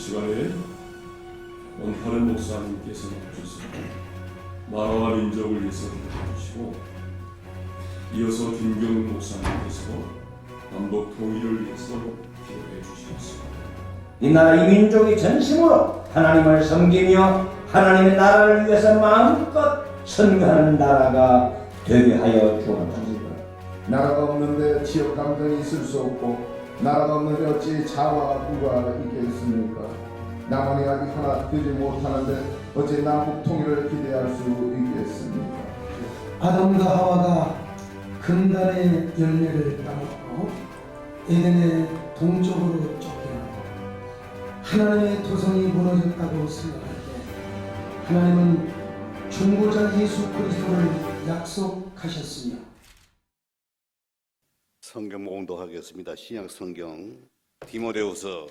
시간에 원파른 목사님께서 주셔서 나라와 민족을 위해서 기도해주시고, 이어서 김경훈 목사님께서 남북 통일을 위해서 기도해 주시었습니다. 이 나라 이 민족이 전심으로 하나님을 섬기며 하나님의 나라를 위해서 마음껏 선교하는 나라가 되게 하여 주옵소서. 나라가 없는데 지역 감정이 있을 수 없고, 나라가 없는데 어찌 자아와 부가 있겠습니까? 남한이 아직 하나 되지 못하는데 어찌 남북 통일을 기대할 수 있겠습니까? 아담과 하와가 금단의 열매를 따먹고 에덴의 동쪽으로 쫓겨나고 하나님의 도성이 무너졌다고 생각할 때 하나님은 중보자 예수 그리스도를 약속하셨으며 성경 봉독하겠습니다. 신약 성경 디모데후서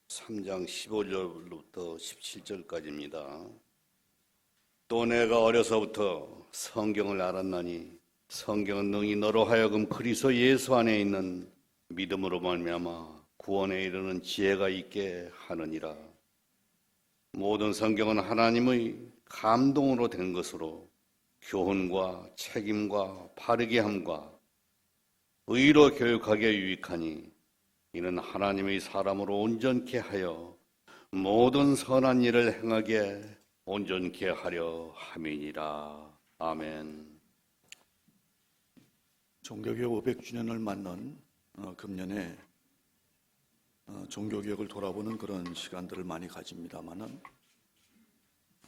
3장 15절부터 17절까지입니다. 또 내가 어려서부터 성경을 알았나니 성경은 능히 너로 하여금 그리스도 예수 안에 있는 믿음으로 말미암아 구원에 이르는 지혜가 있게 하느니라. 모든 성경은 하나님의 감동으로 된 것으로 교훈과 책임과 바르게 함과 의로 교육하기에 유익하니 이는 하나님의 사람으로 온전케 하여 모든 선한 일을 행하게 온전케 하려 함이니라. 아멘. 종교개혁 500주년을 맞는 금년에 종교개혁을 돌아보는 그런 시간들을 많이 가집니다만은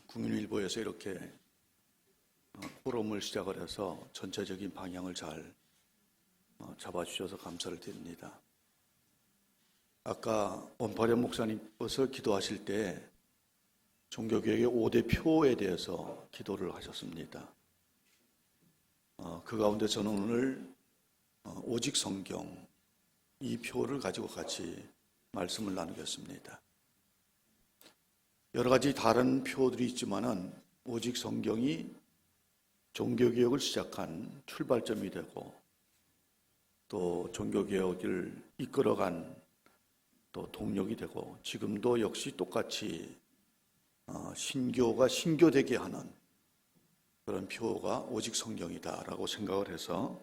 국민일보에서 이렇게 포럼을 시작을 해서 전체적인 방향을 잘 잡아주셔서 감사를 드립니다. 아까 원파련 목사님께서 기도하실 때 종교개혁의 5대 표에 대해서 기도를 하셨습니다. 그 가운데 저는 오늘 오직 성경 이 표를 가지고 같이 말씀을 나누겠습니다. 여러 가지 다른 표들이 있지만은 오직 성경이 종교개혁을 시작한 출발점이 되고 또 종교개혁을 이끌어간 또 동력이 되고 지금도 역시 똑같이 신교가 신교되게 하는 그런 표가 오직 성경이다라고 생각을 해서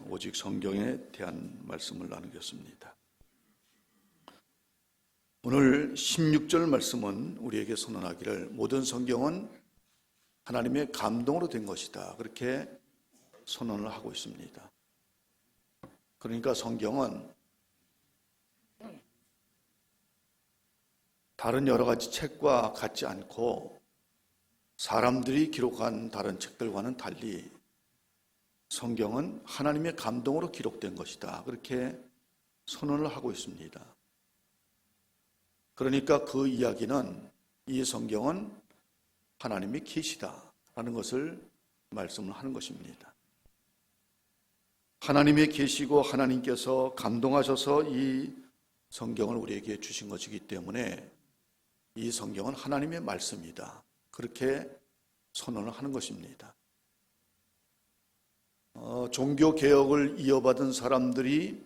오직 성경에 대한 말씀을 나누겠습니다. 오늘 16절 말씀은 우리에게 선언하기를 모든 성경은 하나님의 감동으로 된 것이다, 그렇게 선언을 하고 있습니다. 그러니까 성경은 다른 여러 가지 책과 같지 않고 사람들이 기록한 다른 책들과는 달리 성경은 하나님의 감동으로 기록된 것이다, 그렇게 선언을 하고 있습니다. 그러니까 그 이야기는 이 성경은 하나님의 계시다라는 것을 말씀을 하는 것입니다. 하나님의 계시고 하나님께서 감동하셔서 이 성경을 우리에게 주신 것이기 때문에 이 성경은 하나님의 말씀이다, 그렇게 선언을 하는 것입니다. 종교개혁을 이어받은 사람들이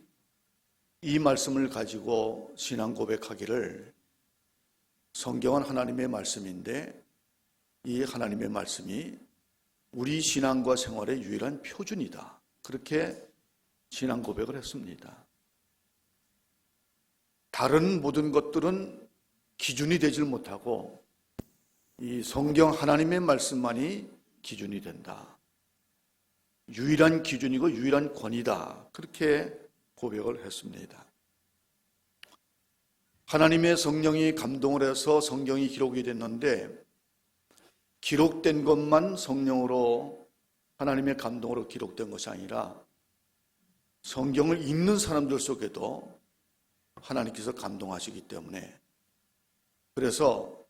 이 말씀을 가지고 신앙 고백하기를 성경은 하나님의 말씀인데 이 하나님의 말씀이 우리 신앙과 생활의 유일한 표준이다, 그렇게 신앙 고백을 했습니다. 다른 모든 것들은 기준이 되질 못하고 이 성경 하나님의 말씀만이 기준이 된다, 유일한 기준이고 유일한 권위다, 그렇게 고백을 했습니다. 하나님의 성령이 감동을 해서 성경이 기록이 됐는데 기록된 것만 성령으로 하나님의 감동으로 기록된 것이 아니라 성경을 읽는 사람들 속에도 하나님께서 감동하시기 때문에, 그래서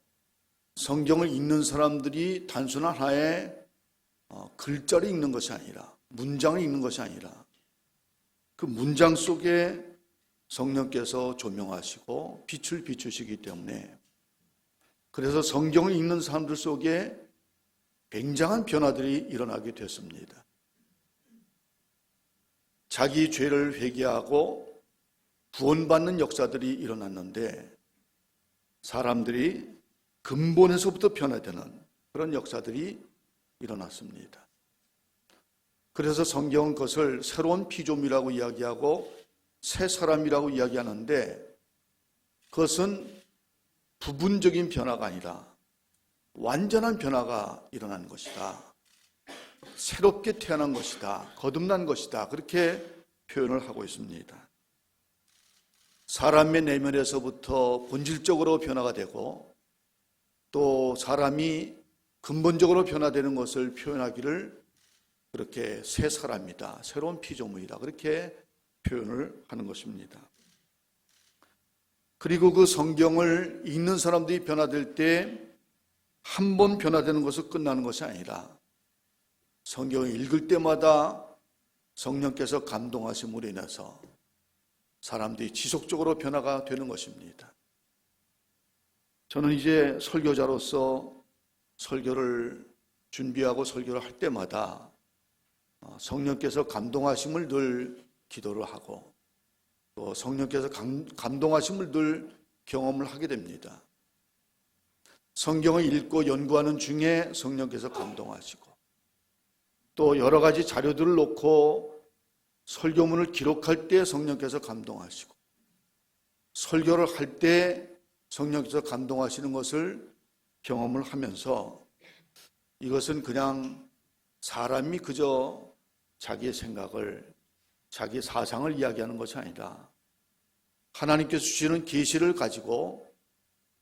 성경을 읽는 사람들이 단순한 하나의 글자를 읽는 것이 아니라, 문장을 읽는 것이 아니라 그 문장 속에 성령께서 조명하시고 빛을 비추시기 때문에, 그래서 성경을 읽는 사람들 속에 굉장한 변화들이 일어나게 됐습니다. 자기 죄를 회개하고 구원받는 역사들이 일어났는데 사람들이 근본에서부터 변화되는 그런 역사들이 일어났습니다. 그래서 성경은 그것을 새로운 피조물이라고 이야기하고 새 사람이라고 이야기하는데, 그것은 부분적인 변화가 아니라 완전한 변화가 일어난 것이다. 새롭게 태어난 것이다. 거듭난 것이다. 그렇게 표현을 하고 있습니다. 사람의 내면에서부터 본질적으로 변화가 되고, 또 사람이 근본적으로 변화되는 것을 표현하기를 그렇게 새 사람이다, 새로운 피조물이다, 그렇게 표현을 하는 것입니다. 그리고 그 성경을 읽는 사람들이 변화될 때 한 번 변화되는 것으로 끝나는 것이 아니라 성경을 읽을 때마다 성령께서 감동하심으로 인해서 사람들이 지속적으로 변화가 되는 것입니다. 저는 이제 설교자로서 설교를 준비하고 설교를 할 때마다 성령께서 감동하심을 늘 기도를 하고, 또 성령께서 감동하심을 늘 경험을 하게 됩니다. 성경을 읽고 연구하는 중에 성령께서 감동하시고, 또 여러 가지 자료들을 놓고 설교문을 기록할 때 성령께서 감동하시고, 설교를 할 때 성령께서 감동하시는 것을 경험을 하면서, 이것은 그냥 사람이 그저 자기의 생각을, 자기 사상을 이야기하는 것이 아니라 하나님께서 주시는 계시를 가지고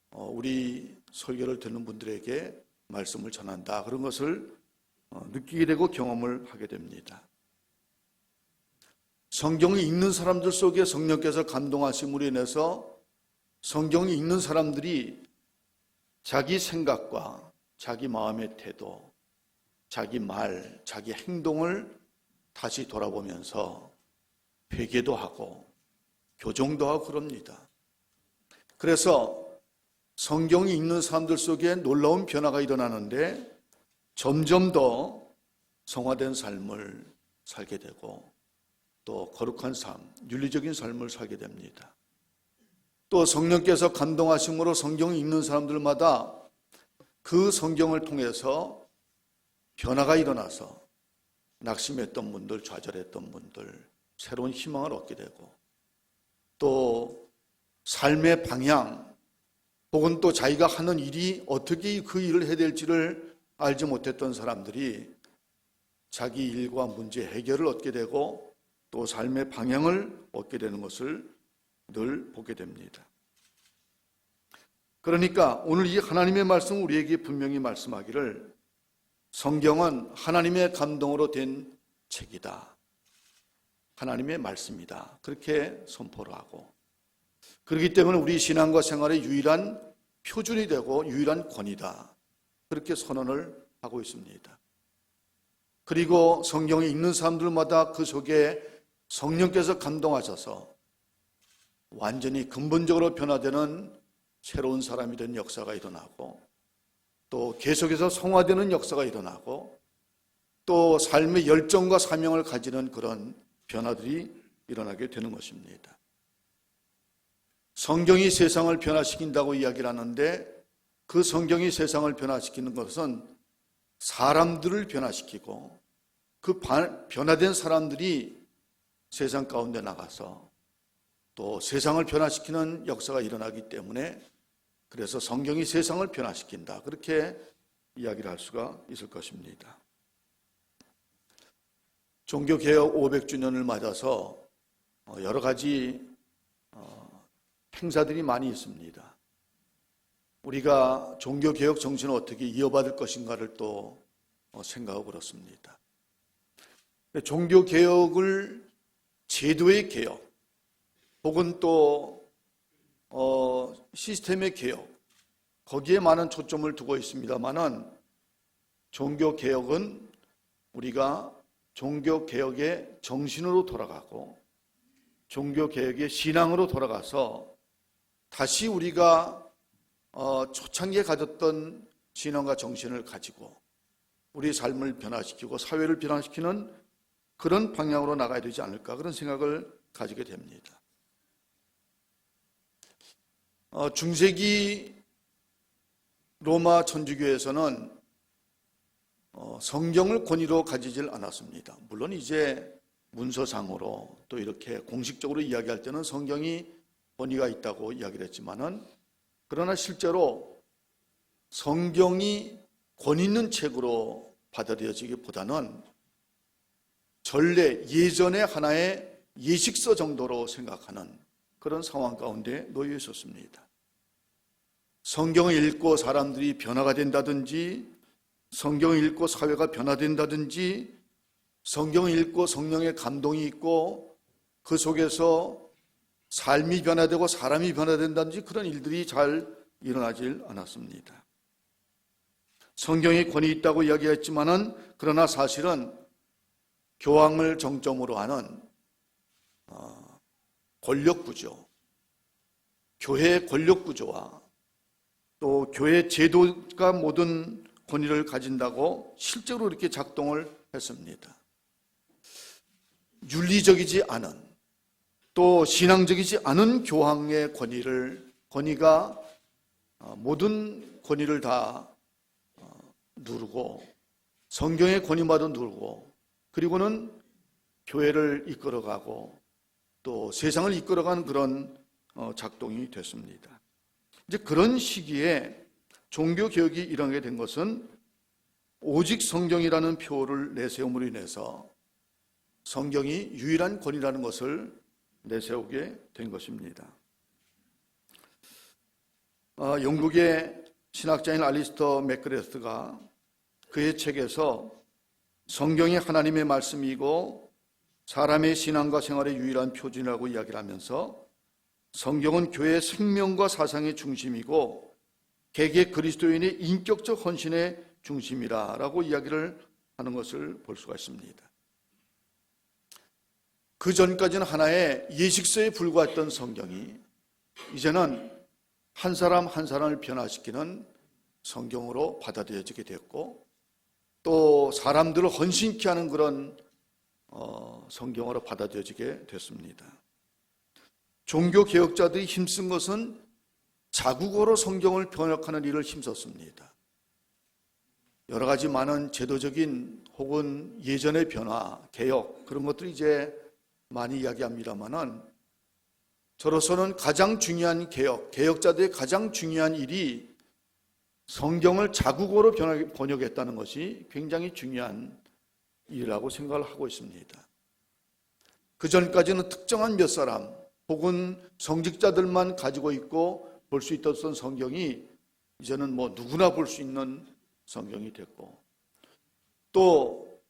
우리 설교를 듣는 분들에게 말씀을 전한다, 그런 것을 느끼게 되고 경험을 하게 됩니다. 성경을 읽는 사람들 속에 성령께서 감동하심으로 인해서 성경을 읽는 사람들이 자기 생각과 자기 마음의 태도, 자기 말, 자기 행동을 다시 돌아보면서 회개도 하고 교정도 하고 그럽니다. 그래서 성경을 읽는 사람들 속에 놀라운 변화가 일어나는데, 점점 더 성화된 삶을 살게 되고, 또 거룩한 삶, 윤리적인 삶을 살게 됩니다. 또 성령께서 감동하심으로 성경을 읽는 사람들마다 그 성경을 통해서 변화가 일어나서 낙심했던 분들, 좌절했던 분들, 새로운 희망을 얻게 되고, 또 삶의 방향, 혹은 또 자기가 하는 일이 어떻게 그 일을 해야 될지를 알지 못했던 사람들이 자기 일과 문제 해결을 얻게 되고, 또 삶의 방향을 얻게 되는 것을 늘 보게 됩니다. 그러니까 오늘 이 하나님의 말씀은 우리에게 분명히 말씀하기를, 성경은 하나님의 감동으로 된 책이다, 하나님의 말씀이다, 그렇게 선포를 하고, 그렇기 때문에 우리 신앙과 생활의 유일한 표준이 되고 유일한 권위다, 그렇게 선언을 하고 있습니다. 그리고 성경을 읽는 사람들마다 그 속에 성령께서 감동하셔서 완전히 근본적으로 변화되는 새로운 사람이 된 역사가 일어나고, 또 계속해서 성화되는 역사가 일어나고, 또 삶의 열정과 사명을 가지는 그런 변화들이 일어나게 되는 것입니다. 성경이 세상을 변화시킨다고 이야기를 하는데, 그 성경이 세상을 변화시키는 것은 사람들을 변화시키고, 그 변화된 사람들이 세상 가운데 나가서 또 세상을 변화시키는 역사가 일어나기 때문에, 그래서 성경이 세상을 변화시킨다, 그렇게 이야기를 할 수가 있을 것입니다. 종교개혁 500주년을 맞아서 여러 가지 행사들이 많이 있습니다. 우리가 종교개혁 정신을 어떻게 이어받을 것인가를 또 생각하고 그렇습니다. 종교개혁을 제도의 개혁, 혹은 또 시스템의 개혁, 거기에 많은 초점을 두고 있습니다만은, 종교개혁은 우리가 종교개혁의 정신으로 돌아가고 종교개혁의 신앙으로 돌아가서 다시 우리가 초창기에 가졌던 신앙과 정신을 가지고 우리 삶을 변화시키고 사회를 변화시키는 그런 방향으로 나가야 되지 않을까, 그런 생각을 가지게 됩니다. 중세기 로마 천주교에서는 성경을 권위로 가지질 않았습니다. 물론 이제 문서상으로 또 이렇게 공식적으로 이야기할 때는 성경이 권위가 있다고 이야기를 했지만은, 그러나 실제로 성경이 권위 있는 책으로 받아들여지기보다는 전례, 예전의 하나의 예식서 정도로 생각하는 그런 상황 가운데 놓여 있었습니다. 성경을 읽고 사람들이 변화가 된다든지, 성경을 읽고 사회가 변화된다든지, 성경을 읽고 성령의 감동이 있고 그 속에서 삶이 변화되고 사람이 변화된다든지 그런 일들이 잘 일어나질 않았습니다. 성경에 권위 있다고 이야기했지만은, 그러나 사실은 교황을 정점으로 하는 권력구조, 교회의 권력구조와 또 교회 제도가 모든 권위를 가진다고 실제로 이렇게 작동을 했습니다. 윤리적이지 않은, 또 신앙적이지 않은 교황의 권위가 모든 권위를 다 누르고, 성경의 권위마도 누르고, 그리고는 교회를 이끌어가고 또 세상을 이끌어가는 그런 작동이 됐습니다. 이제 그런 시기에 종교개혁이 일어나게 된 것은 오직 성경이라는 표를 내세움으로 인해서 성경이 유일한 권위라는 것을 내세우게 된 것입니다. 영국의 신학자인 알리스터 맥그레스가 그의 책에서 성경이 하나님의 말씀이고 사람의 신앙과 생활의 유일한 표준이라고 이야기를 하면서, 성경은 교회의 생명과 사상의 중심이고 개개 그리스도인의 인격적 헌신의 중심이라고 이야기를 하는 것을 볼 수가 있습니다. 그 전까지는 하나의 예식서에 불과했던 성경이 이제는 한 사람 한 사람을 변화시키는 성경으로 받아들여지게 됐고, 또 사람들을 헌신케 하는 그런 성경으로 받아들여지게 됐습니다. 종교 개혁자들이 힘쓴 것은 자국어로 성경을 번역하는 일을 힘썼습니다. 여러 가지 많은 제도적인 혹은 예전의 변화, 개혁, 그런 것들이 이제 많이 이야기합니다만은, 저로서는 가장 중요한 개혁자들의 가장 중요한 일이 성경을 자국어로 번역했다는 것이 굉장히 중요한 일이라고 생각을 하고 있습니다. 그 전까지는 특정한 몇 사람 혹은 성직자들만 가지고 있고 볼 수 있었던 성경이 이제는 뭐 누구나 볼 수 있는 성경이 됐고, 또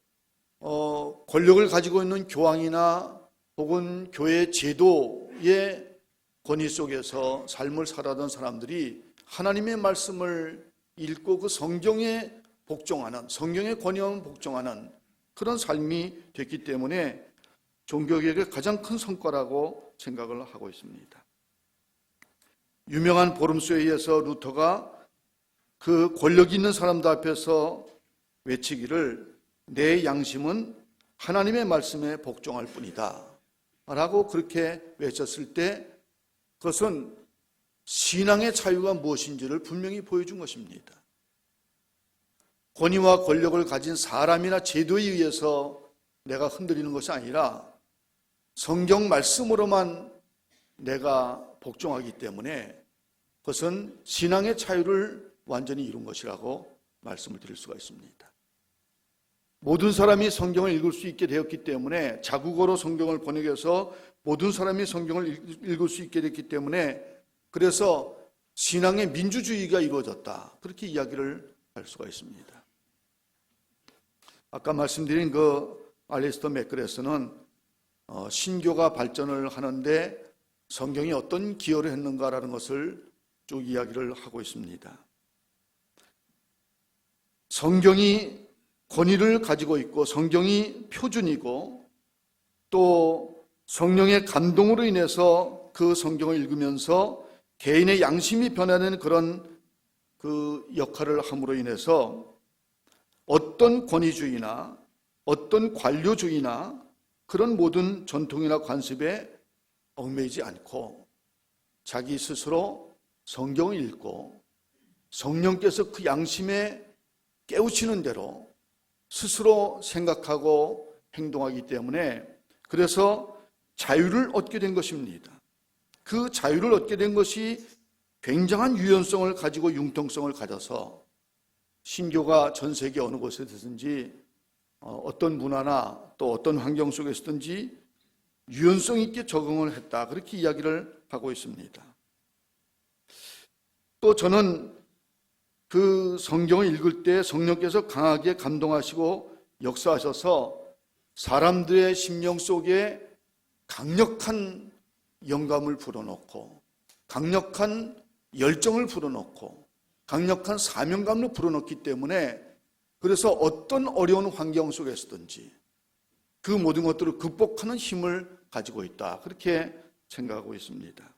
권력을 가지고 있는 교황이나 혹은 교회 제도의 권위 속에서 삶을 살아던 사람들이 하나님의 말씀을 읽고 그 성경에 복종하는, 성경의 권위에 복종하는 그런 삶이 됐기 때문에 종교개혁의 가장 큰 성과라고 생각을 하고 있습니다. 유명한 보름소에 의해서 루터가 그 권력 있는 사람들 앞에서 외치기를, 내 양심은 하나님의 말씀에 복종할 뿐이다 라고 그렇게 외쳤을 때, 그것은 신앙의 자유가 무엇인지를 분명히 보여준 것입니다. 권위와 권력을 가진 사람이나 제도에 의해서 내가 흔들리는 것이 아니라 성경 말씀으로만 내가 복종하기 때문에 그것은 신앙의 자유를 완전히 이룬 것이라고 말씀을 드릴 수가 있습니다. 모든 사람이 성경을 읽을 수 있게 되었기 때문에, 자국어로 성경을 번역해서 모든 사람이 성경을 읽을 수 있게 됐기 때문에, 그래서 신앙의 민주주의가 이루어졌다, 그렇게 이야기를 할 수가 있습니다. 아까 말씀드린 그 알리스터 맥그레스는 신교가 발전을 하는데 성경이 어떤 기여를 했는가라는 것을 쭉 이야기를 하고 있습니다. 성경이 권위를 가지고 있고 성경이 표준이고, 또 성령의 감동으로 인해서 그 성경을 읽으면서 개인의 양심이 변화되는 그런 그 역할을 함으로 인해서 어떤 권위주의나 어떤 관료주의나 그런 모든 전통이나 관습에 얽매이지 않고 자기 스스로 성경을 읽고 성령께서 그 양심에 깨우치는 대로 스스로 생각하고 행동하기 때문에 그래서 자유를 얻게 된 것입니다. 그 자유를 얻게 된 것이 굉장한 유연성을 가지고 융통성을 가져서 신교가 전 세계 어느 곳에서든지 어떤 문화나 또 어떤 환경 속에서든지 유연성 있게 적응을 했다. 그렇게 이야기를 하고 있습니다. 또 저는 그 성경을 읽을 때 성령께서 강하게 감동하시고 역사하셔서 사람들의 심령 속에 강력한 영감을 불어넣고 강력한 열정을 불어넣고 강력한 사명감을 불어넣기 때문에 그래서 어떤 어려운 환경 속에서든지 그 모든 것들을 극복하는 힘을 가지고 있다. 그렇게 생각하고 있습니다.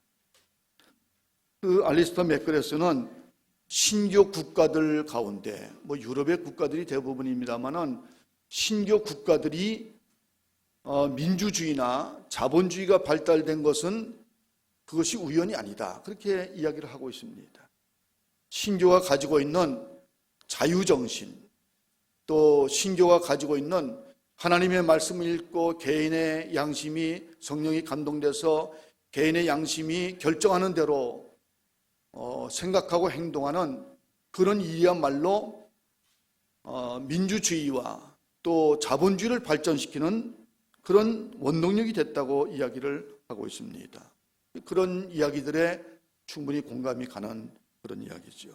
그 알리스터 맥그레스는 신교 국가들 가운데 유럽의 국가들이 대부분입니다만은 신교 국가들이 민주주의나 자본주의가 발달된 것은 그것이 우연이 아니다. 그렇게 이야기를 하고 있습니다. 신교가 가지고 있는 자유정신, 또 신교가 가지고 있는 하나님의 말씀을 읽고 개인의 양심이 성령이 감동돼서 개인의 양심이 결정하는 대로 생각하고 행동하는 그런 일이야말로 민주주의와 또 자본주의를 발전시키는 그런 원동력이 됐다고 이야기를 하고 있습니다. 그런 이야기들에 충분히 공감이 가는 그런 이야기죠.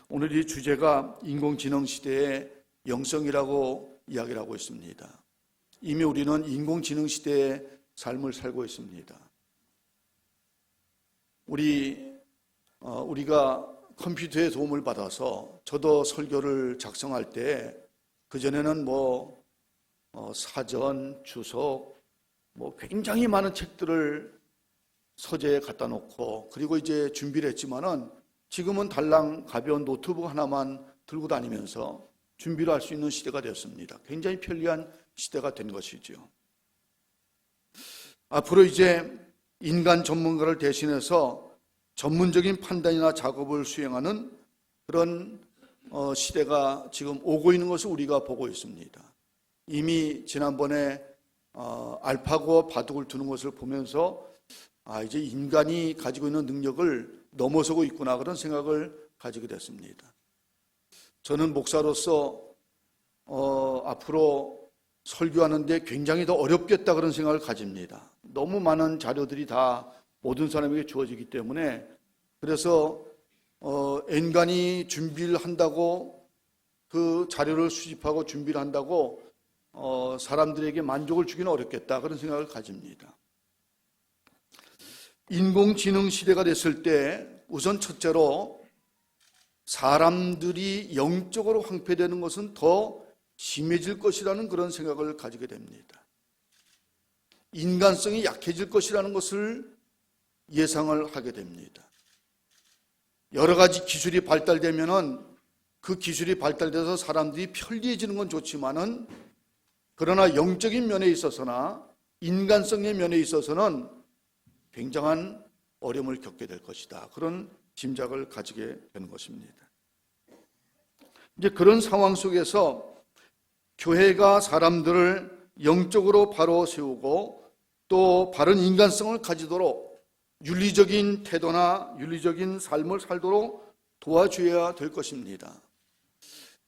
오늘 이 주제가 인공지능 시대의 영성이라고 이야기를 하고 있습니다. 이미 우리는 인공지능 시대의 삶을 살고 있습니다. 우리가 컴퓨터의 도움을 받아서 저도 설교를 작성할 때 그전에는 사전, 주석, 굉장히 많은 책들을 서재에 갖다 놓고 그리고 이제 준비를 했지만은 지금은 달랑 가벼운 노트북 하나만 들고 다니면서 준비를 할 수 있는 시대가 되었습니다. 굉장히 편리한 시대가 된 것이죠. 앞으로 이제 인간 전문가를 대신해서 전문적인 판단이나 작업을 수행하는 그런 시대가 지금 오고 있는 것을 우리가 보고 있습니다. 이미 지난번에 알파고 바둑을 두는 것을 보면서 이제 인간이 가지고 있는 능력을 넘어서고 있구나 그런 생각을 가지게 됐습니다. 저는 목사로서 앞으로 설교하는데 굉장히 더 어렵겠다 그런 생각을 가집니다. 너무 많은 자료들이 다 모든 사람에게 주어지기 때문에 그래서 인간이 준비를 한다고 그 자료를 수집하고 준비를 한다고 사람들에게 만족을 주기는 어렵겠다 그런 생각을 가집니다. 인공지능 시대가 됐을 때 우선 첫째로 사람들이 영적으로 황폐되는 것은 더 심해질 것이라는 그런 생각을 가지게 됩니다. 인간성이 약해질 것이라는 것을 예상을 하게 됩니다. 여러 가지 기술이 발달되면은 그 기술이 발달돼서 사람들이 편리해지는 건 좋지만은 그러나 영적인 면에 있어서나 인간성의 면에 있어서는 굉장한 어려움을 겪게 될 것이다. 그런 짐작을 가지게 되는 것입니다. 이제 그런 상황 속에서 교회가 사람들을 영적으로 바로 세우고 또 바른 인간성을 가지도록 윤리적인 태도나 윤리적인 삶을 살도록 도와줘야 될 것입니다.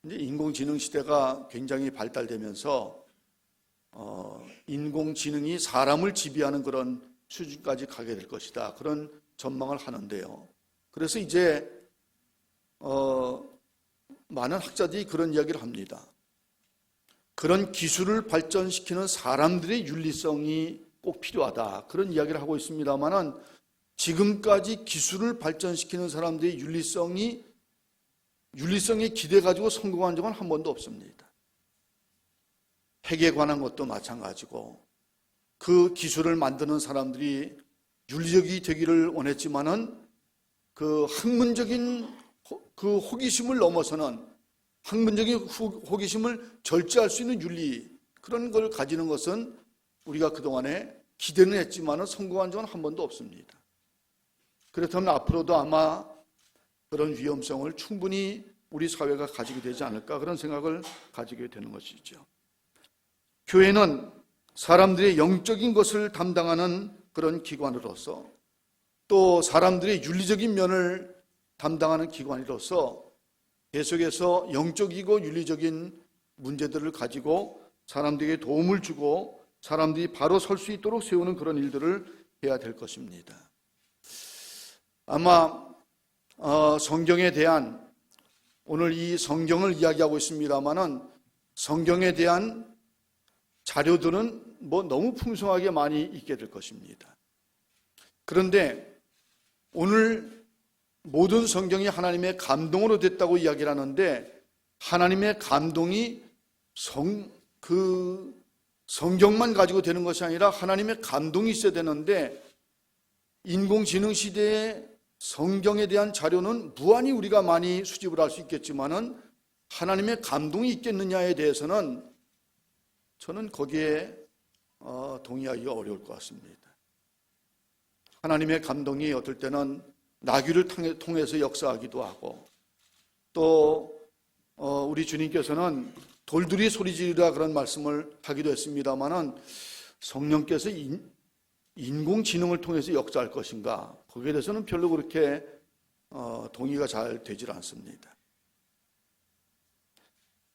이제 인공지능 시대가 굉장히 발달되면서 인공지능이 사람을 지배하는 그런 수준까지 가게 될 것이다. 그런 전망을 하는데요. 그래서 이제 많은 학자들이 그런 이야기를 합니다. 그런 기술을 발전시키는 사람들의 윤리성이 꼭 필요하다. 그런 이야기를 하고 있습니다만은 지금까지 기술을 발전시키는 사람들의 윤리성에 기대 가지고 성공한 적은 한 번도 없습니다. 핵에 관한 것도 마찬가지고 그 기술을 만드는 사람들이 윤리적이 되기를 원했지만은 그 학문적인 그 호기심을 넘어서는 학문적인 호기심을 절제할 수 있는 윤리 그런 걸 가지는 것은 우리가 그동안에 기대는 했지만은 성공한 적은 한 번도 없습니다. 그렇다면 앞으로도 아마 그런 위험성을 충분히 우리 사회가 가지게 되지 않을까, 그런 생각을 가지게 되는 것이죠. 교회는 사람들의 영적인 것을 담당하는 그런 기관으로서, 또 사람들의 윤리적인 면을 담당하는 기관으로서 계속해서 영적이고 윤리적인 문제들을 가지고 사람들에게 도움을 주고 사람들이 바로 설 수 있도록 세우는 그런 일들을 해야 될 것입니다. 아마 성경에 대한, 오늘 이 성경을 이야기하고 있습니다마는 성경에 대한 자료들은 너무 풍성하게 많이 있게 될 것입니다. 그런데 오늘 모든 성경이 하나님의 감동으로 됐다고 이야기를 하는데, 하나님의 감동이 성경만 가지고 되는 것이 아니라 하나님의 감동이 있어야 되는데, 인공지능 시대에 성경에 대한 자료는 무한히 우리가 많이 수집을 할 수 있겠지만은 하나님의 감동이 있겠느냐에 대해서는 저는 거기에 동의하기가 어려울 것 같습니다. 하나님의 감동이 어떨 때는 나귀를 통해서 역사하기도 하고, 또 우리 주님께서는 돌들이 소리지르라 그런 말씀을 하기도 했습니다마는 성령께서 인공지능을 통해서 역사할 것인가, 거기에 대해서는 별로 그렇게 동의가 잘 되질 않습니다.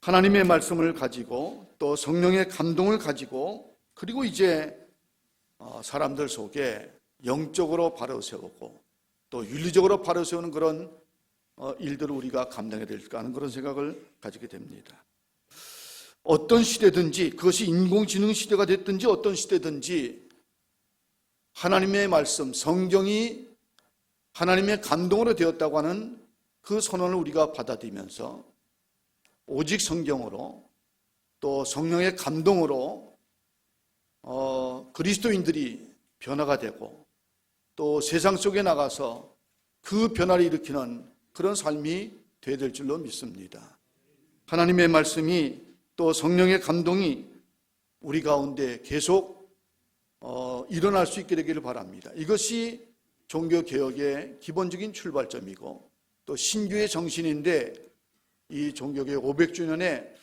하나님의 말씀을 가지고 또 성령의 감동을 가지고, 그리고 이제 사람들 속에 영적으로 바로 세우고 또 윤리적으로 바로 세우는 그런 일들을 우리가 감당해야 될까 하는 그런 생각을 가지게 됩니다. 어떤 시대든지, 그것이 인공지능 시대가 됐든지 어떤 시대든지 하나님의 말씀, 성경이 하나님의 감동으로 되었다고 하는 그 선언을 우리가 받아들이면서 오직 성경으로 또 성령의 감동으로 그리스도인들이 변화가 되고 또 세상 속에 나가서 그 변화를 일으키는 그런 삶이 되어야 될 줄로 믿습니다. 하나님의 말씀이 또 성령의 감동이 우리 가운데 계속 일어날 수 있게 되기를 바랍니다. 이것이 종교개혁의 기본적인 출발점이고 또 신교의 정신인데, 이 종교개혁 500주년에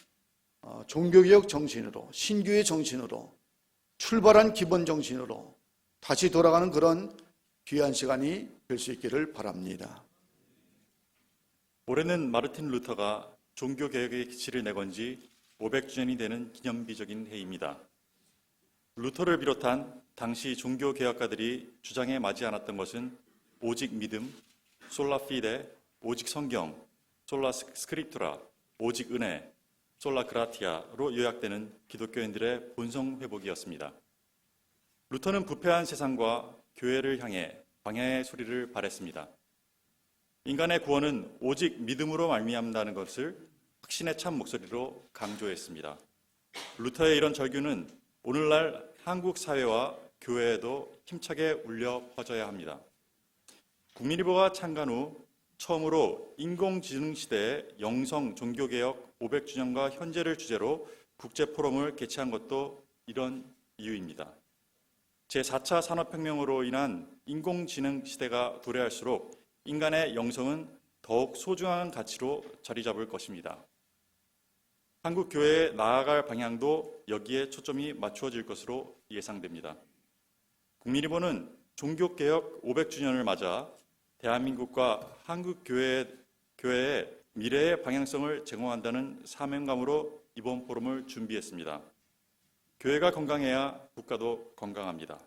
종교개혁 정신으로, 신교의 정신으로 출발한 기본 정신으로 다시 돌아가는 그런 귀한 시간이 될 수 있기를 바랍니다. 올해는 마르틴 루터가 종교개혁의 기치를 내건 지 500주년이 되는 기념비적인 해입니다. 루터를 비롯한 당시 종교개혁가들이 주장해 마지 않았던 것은 오직 믿음, 솔라 피데, 오직 성경, 솔라 스크립투라, 오직 은혜, 솔라 그라티아로 요약되는 기독교인들의 본성 회복이었습니다. 루터는 부패한 세상과 교회를 향해 방향의 소리를 발했습니다. 인간의 구원은 오직 믿음으로 말미암는다는 것을 확신의 참 목소리로 강조했습니다. 루터의 이런 절규는 오늘날 한국 사회와 교회에도 힘차게 울려 퍼져야 합니다. 국민일보가 창간 후 처음으로 인공지능 시대의 영성 종교개혁 500주년과 현재를 주제로 국제포럼을 개최한 것도 이런 이유입니다. 제4차 산업혁명으로 인한 인공지능 시대가 도래할수록 인간의 영성은 더욱 소중한 가치로 자리 잡을 것입니다. 한국 교회에 나아갈 방향도 여기에 초점이 맞추어질 것으로 예상됩니다. 국민일보는 종교개혁 500주년을 맞아 대한민국과 한국 교회의 미래의 방향성을 제공한다는 사명감으로 이번 포럼을 준비했습니다. 교회가 건강해야 국가도 건강합니다.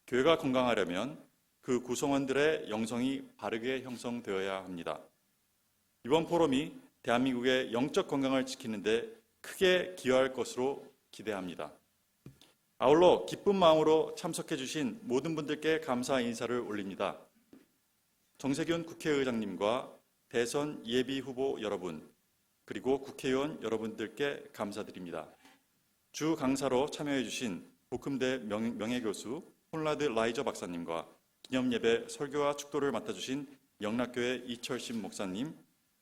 교회가 건강하려면 그 구성원들의 영성이 바르게 형성되어야 합니다. 이번 포럼이 대한민국의 영적 건강을 지키는 데 크게 기여할 것으로 기대합니다. 아울러 기쁜 마음으로 참석해 주신 모든 분들께 감사 인사를 올립니다. 정세균 국회의장님과 대선 예비 후보 여러분, 그리고 국회의원 여러분들께 감사드립니다. 주 강사로 참여해 주신 복음대 명예교수 콘라드 라이저 박사님과 기념예배 설교와 축도를 맡아주신 영락교회 이철심 목사님,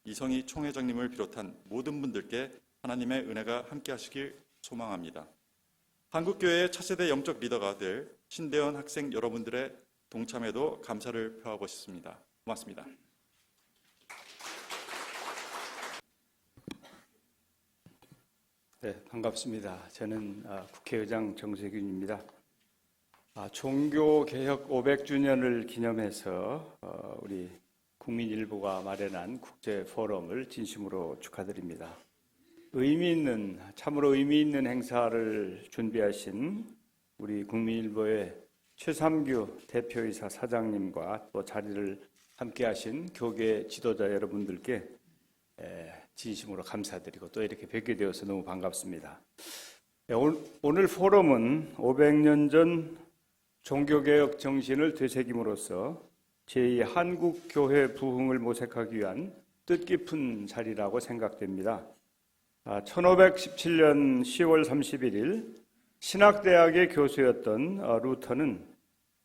이성희 총회장님을 비롯한 모든 분들께 하나님의 은혜가 함께 하시길 소망합니다. 한국교회의 차세대 영적 리더가 될 신대원 학생 여러분들의 동참에도 감사를 표하고 싶습니다. 고맙습니다. 네, 반갑습니다. 저는 국회의장 정세균입니다. 종교개혁 500주년을 기념해서 우리 국민일보가 마련한 국제포럼을 진심으로 축하드립니다. 참으로 의미 있는 행사를 준비하신 우리 국민일보의 최삼규 대표이사 사장님과 또 자리를 함께하신 교계 지도자 여러분들께 진심으로 감사드리고 또 이렇게 뵙게 되어서 너무 반갑습니다. 오늘 포럼은 500년 전 종교개혁 정신을 되새김으로써 제2 한국교회 부흥을 모색하기 위한 뜻깊은 자리라고 생각됩니다. 1517년 10월 31일 신학대학의 교수였던 루터는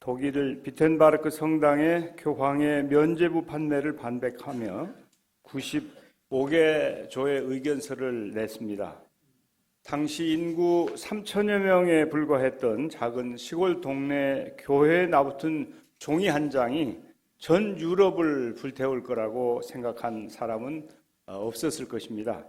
독일 비텐바르크 성당의 교황의 면죄부 판례를 반백하며 95개 조의 의견서를 냈습니다. 당시 인구 3천여 명에 불과했던 작은 시골 동네 교회에 나붙은 종이 한 장이 전 유럽을 불태울 거라고 생각한 사람은 없었을 것입니다.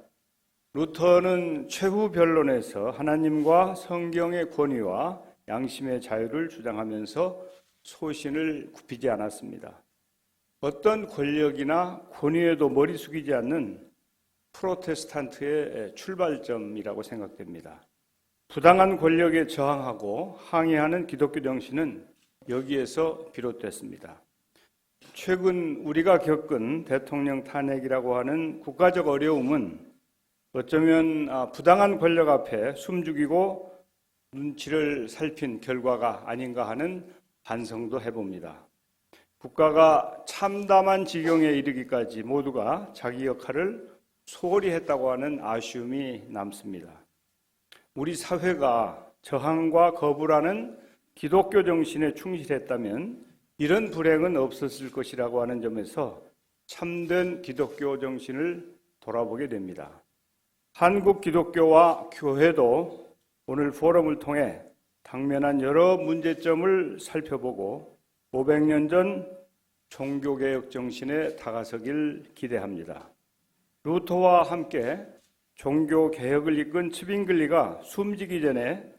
루터는 최후 변론에서 하나님과 성경의 권위와 양심의 자유를 주장하면서 소신을 굽히지 않았습니다. 어떤 권력이나 권위에도 머리 숙이지 않는 프로테스탄트의 출발점이라고 생각됩니다. 부당한 권력에 저항하고 항의하는 기독교 정신은 여기에서 비롯됐습니다. 최근 우리가 겪은 대통령 탄핵이라고 하는 국가적 어려움은 어쩌면 부당한 권력 앞에 숨죽이고 눈치를 살핀 결과가 아닌가 하는 반성도 해봅니다. 국가가 참담한 지경에 이르기까지 모두가 자기 역할을 소홀히 했다고 하는 아쉬움이 남습니다. 우리 사회가 저항과 거부라는 기독교 정신에 충실했다면 이런 불행은 없었을 것이라고 하는 점에서 참된 기독교 정신을 돌아보게 됩니다. 한국 기독교와 교회도 오늘 포럼을 통해 당면한 여러 문제점을 살펴보고 500년 전 종교개혁 정신에 다가서길 기대합니다. 루터와 함께 종교개혁을 이끈 츠빙글리가 숨지기 전에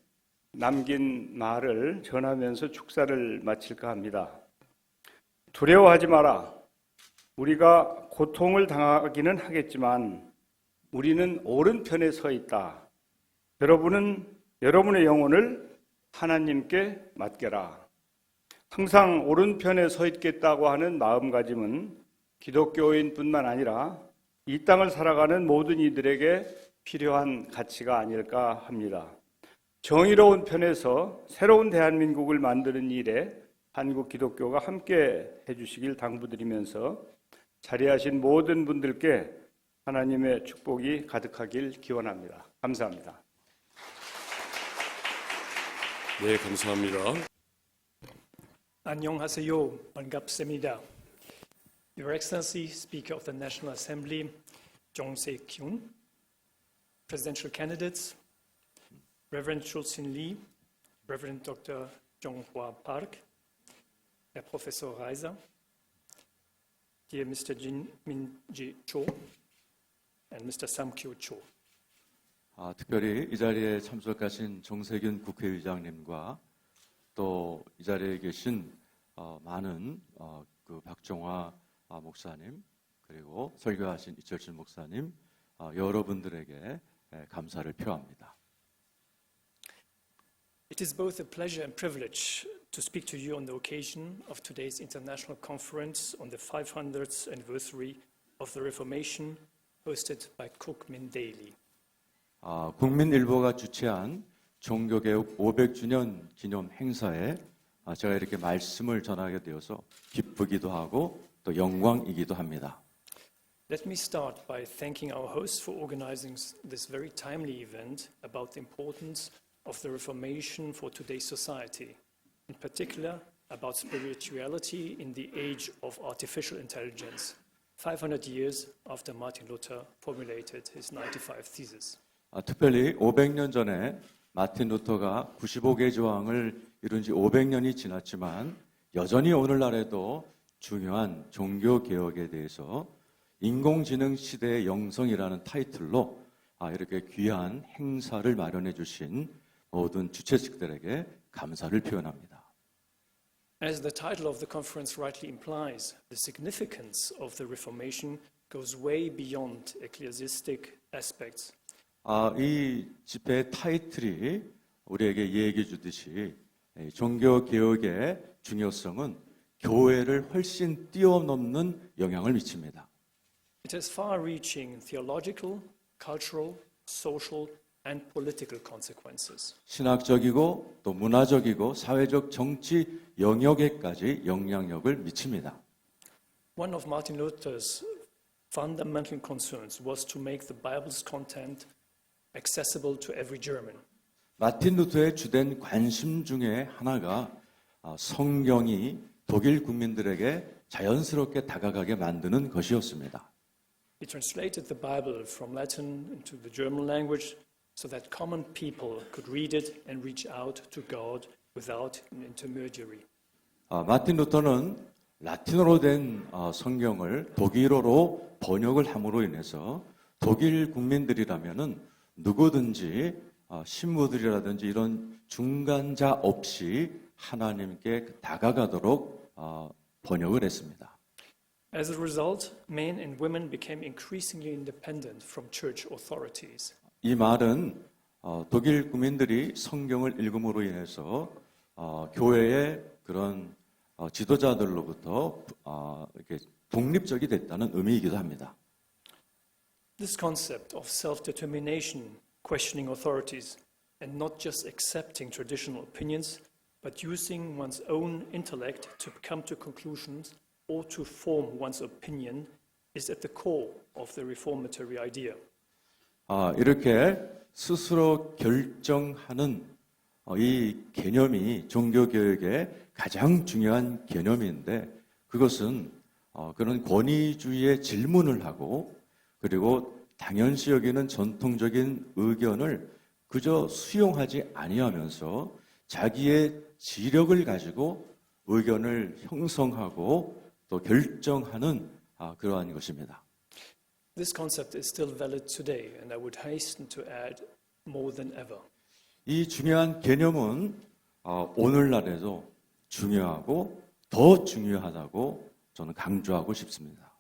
남긴 말을 전하면서 축사를 마칠까 합니다. 두려워하지 마라. 우리가 고통을 당하기는 하겠지만 우리는 오른편에 서 있다. 여러분의 영혼을 하나님께 맡겨라. 항상 오른편에 서 있겠다고 하는 마음가짐은 기독교인뿐만 아니라 이 땅을 살아가는 모든 이들에게 필요한 가치가 아닐까 합니다. 정의로운 편에서 새로운 대한민국을 만드는 일에 한국 기독교가 함께 해주시길 당부드리면서 자리하신 모든 분들께 하나님의 축복이 가득하길 기원합니다. 감사합니다. 네, 감사합니다. 안녕하세요. 반갑습니다. Your Excellency, Speaker of the National Assembly, Jong Se-kyun, Presidential Candidates, Reverend Chul-Sin Lee, Reverend Dr. Jong-hwa Park, Herr Professor Reiser, dear Mr. Jin Min-ji Cho, and Mr. Sam-kyu Cho. 특별히 이 자리에 참석하신 정세균 국회의장님과 또 이 자리에 계신 많은 그 박정화 목사님 그리고 설교하신 이철진 목사님 여러분들에게 감사를 표합니다. It is both a pleasure and privilege to speak to you on the occasion of today's international conference on the 500th anniversary of the Reformation hosted by Kookmin Daily. 국민일보가 주최한 종교개혁 500주년 기념 행사에 제가 이렇게 말씀을 전하게 되어서 기쁘기도 하고 또 영광이기도 합니다. Let me start by thanking our hosts for organizing this very timely event about the importance of the Reformation for today's society, in particular about spirituality in the age of artificial intelligence, 500 years after Martin Luther formulated his 95 Theses. 특별히 500년 전에 마틴 루터가 95개 조항을 이룬 지 500년이 지났지만 여전히 오늘날에도 중요한 종교 개혁에 대해서 인공지능 시대의 영성이라는 타이틀로 이렇게 귀한 행사를 마련해 주신 모든 주최 측들에게 감사를 표현합니다. As the title of the conference rightly implies, the significance of the Reformation goes way beyond ecclesiastic aspects. 이 집회의 타이틀이 우리에게 얘기해 주듯이 종교 개혁의 중요성은 교회를 훨씬 뛰어넘는 영향을 미칩니다. It has far-reaching theological, cultural, social, and political consequences. 신학적이고 또 문화적이고 사회적 정치 영역에까지 영향력을 미칩니다. One of Martin Luther's fundamental concerns was to make the Bible's content accessible to every German. 마틴 루터의 주된 관심 중에 하나가 성경이 독일 국민들에게 자연스럽게 다가가게 만드는 것이었습니다. He translated the Bible from Latin into the German language so that common people could read it and reach out to God without an intermediary. 마틴 루터는 라틴어로 된 성경을 독일어로 번역을 함으로 인해서 독일 국민들이라면은 누구든지 신부들이라든지 이런 중간자 없이 하나님께 다가가도록 번역을 했습니다. As a result, men and women became increasingly independent from church authorities. 이 말은 독일 국민들이 성경을 읽음으로 인해서 교회의 그런 지도자들로부터 이렇게 독립적이 됐다는 의미이기도 합니다. This concept of self-determination, questioning authorities, and not just accepting traditional opinions, but using one's own intellect to come to conclusions or to form one's opinion is at the core of the reformatory idea. 이렇게 스스로 결정하는 이 개념이 종교개혁의 가장 중요한 개념인데 그것은 그런 권위주의의 질문을 하고 그리고 당연시 여기는 전통적인 의견을 그저 수용하지 아니하면서 자기의 지력을 가지고 의견을 형성하고 또 결정하는 그러한 것입니다. This concept is still valid today, and I would hasten to add more than ever. 이 중요한 개념은 오늘날에도 중요하고 더 중요하다고 저는 강조하고 싶습니다.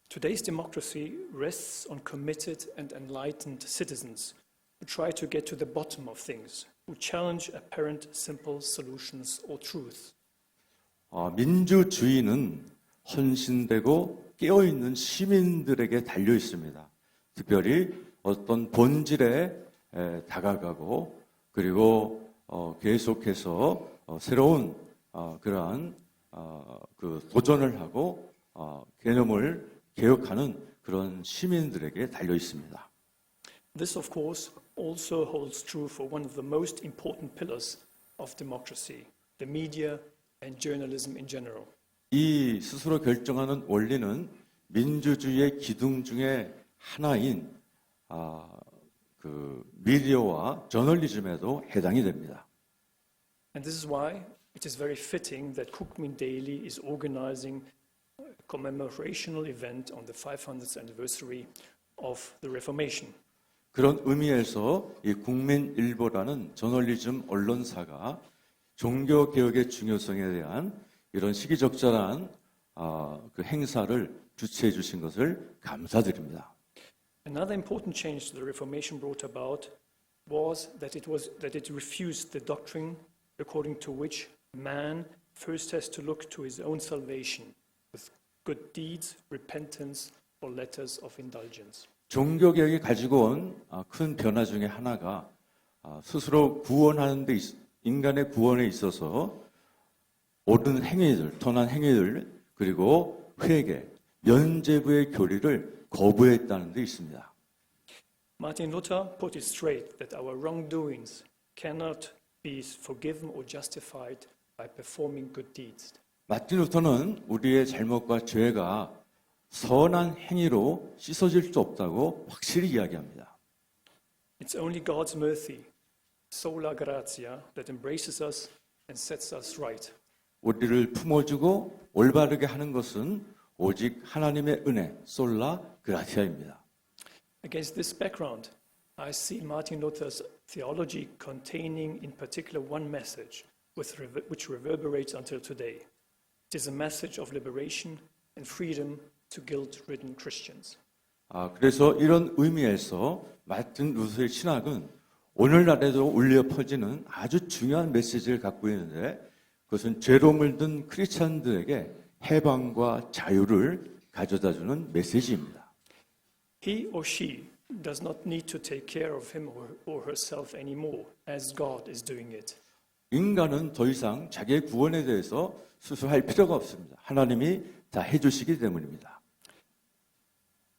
Today's democracy rests on committed and enlightened citizens who try to get to the bottom of things, who challenge apparent simple solutions or truth. 민주주의는 헌신되고 깨어있는 시민들에게 달려 있습니다. 특별히 어떤 본질에 다가가고 그리고 계속해서 새로운 그러한 그 도전을 하고 개념을 개혁하는 그런 시민들에게 달려 있습니다. This, of course, also holds true for one of the most important pillars of democracy, the media and journalism in general. 이 스스로 결정하는 원리는 민주주의의 기둥 중에 하나인 그 미디어와 저널리즘에도 해당이 됩니다. And this is why it is very fitting that Cookmin Daily is organizing a commemorational event on the 500th anniversary of the Reformation. 그런 의미에서 이 국민일보라는 저널리즘 언론사가 종교 개혁의 중요성에 대한 이런 시기적절한 그 행사를 주최해 주신 것을 감사드립니다. Another important change the Reformation brought about was that it refused the doctrine according to which man first has to look to his own salvation with good deeds, repentance, or letters of indulgence. 종교 개혁이 가지고 온 큰 변화 중에 하나가 스스로 구원하는 데 인간의 구원에 있어서 옳은 행위들, 선한 행위들 그리고 회개, 면죄부의 교리를 거부했다는 데 있습니다. Martin Luther put it straight that our wrongdoings cannot be forgiven or justified by performing good deeds. 마틴 루터는 우리의 잘못과 죄가 선한 행위로 씻어질 수 없다고 확실히 이야기합니다. It's only God's mercy, sola gratia, that embraces us and sets us right. 우리를 품어주고 올바르게 하는 것은 오직 하나님의 은혜, 솔라 그라티아입니다. Against this background, I see Martin Luther's theology containing in particular one message which reverberates until today. It is a message of liberation and freedom to guilt-ridden Christians. 그래서 이런 의미에서 마틴 루터의 신학은 오늘날에도 울려 퍼지는 아주 중요한 메시지를 갖고 있는데 그것은 죄로 물든 크리스찬들에게 해방과 자유를 가져다주는 메시지입니다. He or she does not need to take care of him or herself anymore, as God is doing it. 인간은 더 이상 자기의 구원에 대해서 스스로 할 필요가 없습니다. 하나님이 다 해주시기 때문입니다.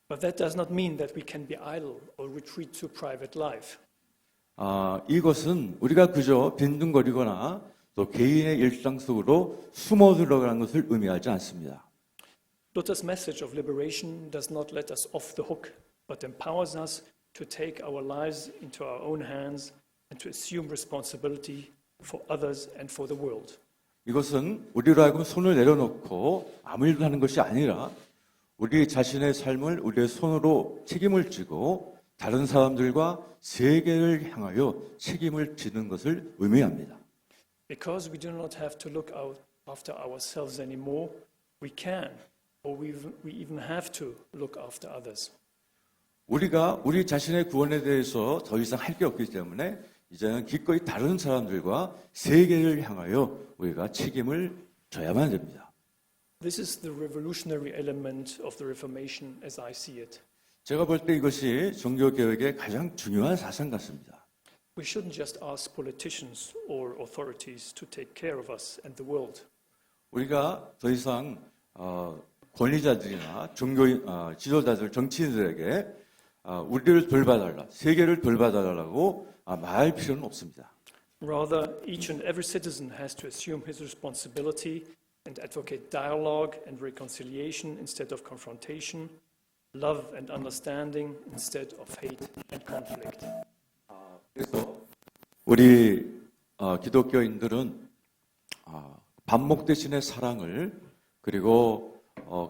But that does not mean that we can be idle or retreat to private life. 이것은 우리가 그저 빈둥거리거나 또 개인의 일상 속으로 숨어 들어가는 것을 의미하지 않습니다. Luther's message of liberation does not let us off the hook, but empowers us to take our lives into our own hands and to assume responsibility for others and for the world. 이것은 우리로 하여금 손을 내려놓고 아무 일도 하는 것이 아니라 우리 자신의 삶을 우리의 손으로 책임을 지고 다른 사람들과 세계를 향하여 책임을 지는 것을 의미합니다. Because we do not have to look out after ourselves anymore, we can, or we even have to look after others. 우리가 우리 자신의 구원에 대해서 더 이상 할 게 없기 때문에 이제는 기꺼이 다른 사람들과 세계를 향하여 우리가 책임을 져야만 됩니다. This is the revolutionary element of the Reformation as I see it. 제가 볼 때 이것이 종교개혁의 가장 중요한 사상 같습니다. We shouldn't just ask politicians or authorities to take care of us and the world. 우리가 더 이상 권리자들이나 종교인, 지도자들, 정치인들에게 우리를 돌봐달라, 세계를 돌봐달라고 말할 필요는 없습니다. Rather, each and every citizen has to assume his responsibility and advocate dialogue and reconciliation instead of confrontation, love and understanding instead of hate and conflict. 그래서 우리 기독교인들은 반목 대신에 사랑을 그리고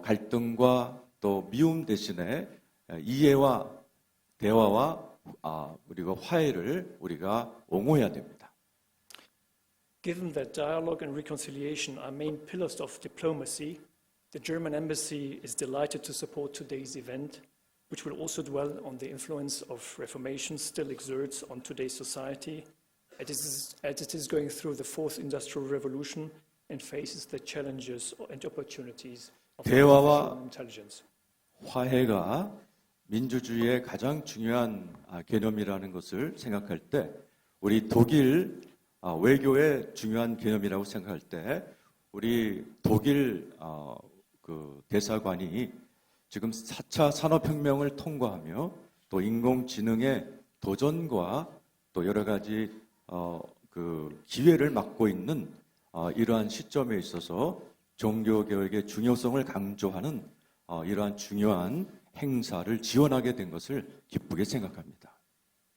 갈등과 또 미움 대신에 이해와 대화와 그리고 화해를 우리가 옹호해야 됩니다. Given that dialogue and reconciliation are main pillars of diplomacy, the German embassy is delighted to support today's event, which will also dwell on the influence of Reformation still exerts on today's society, as it is going through the fourth industrial revolution and faces the challenges and opportunities of artificial intelligence. 화해가 민주주의의 가장 중요한 개념이라는 것을 생각할 때 우리 독일 외교의 중요한 개념이라고 생각할 때 우리 독일 그 대사관이 지금 4차 산업혁명을 통과하며 또 인공지능의 도전과 또 여러 가지 그 기회를 맞고 있는 이러한 시점에 있어서 종교개혁의 중요성을 강조하는 이러한 중요한 행사를 지원하게 된 것을 기쁘게 생각합니다.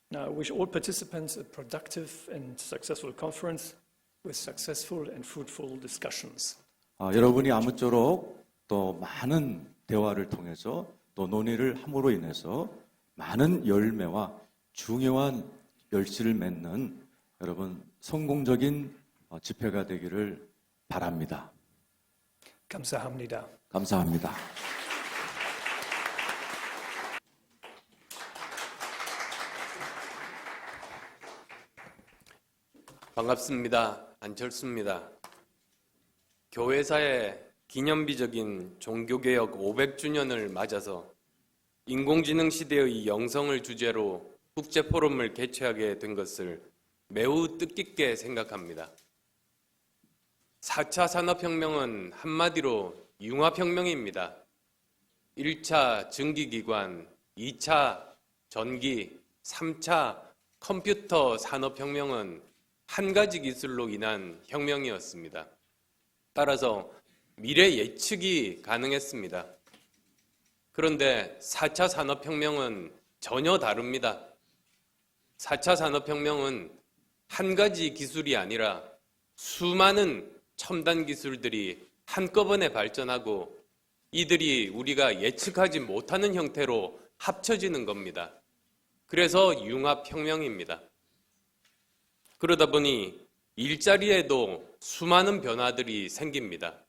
Now, I wish all participants a productive and successful conference with successful and fruitful discussions. 여러분이 아무쪼록 또 많은 대화를 통해서 또 논의를 함으로 인해서 많은 열매와 중요한 열씨를 맺는 여러분 성공적인 집회가 되기를 바랍니다. 감사합니다. 감사합니다. 반갑습니다. 안철수입니다. 교회사의 기념비적인 종교개혁 500주년을 맞아서 인공지능 시대의 영성을 주제로 국제포럼을 개최하게 된 것을 매우 뜻깊게 생각합니다. 4차 산업혁명은 한마디로 융합혁명입니다. 1차 증기기관, 2차 전기, 3차 컴퓨터 산업혁명은 한 가지 기술로 인한 혁명이었습니다. 따라서 미래 예측이 가능했습니다. 그런데 4차 산업혁명은 전혀 다릅니다. 4차 산업혁명은 한 가지 기술이 아니라 수많은 첨단 기술들이 한꺼번에 발전하고 이들이 우리가 예측하지 못하는 형태로 합쳐지는 겁니다. 그래서 융합혁명입니다. 그러다 보니 일자리에도 수많은 변화들이 생깁니다.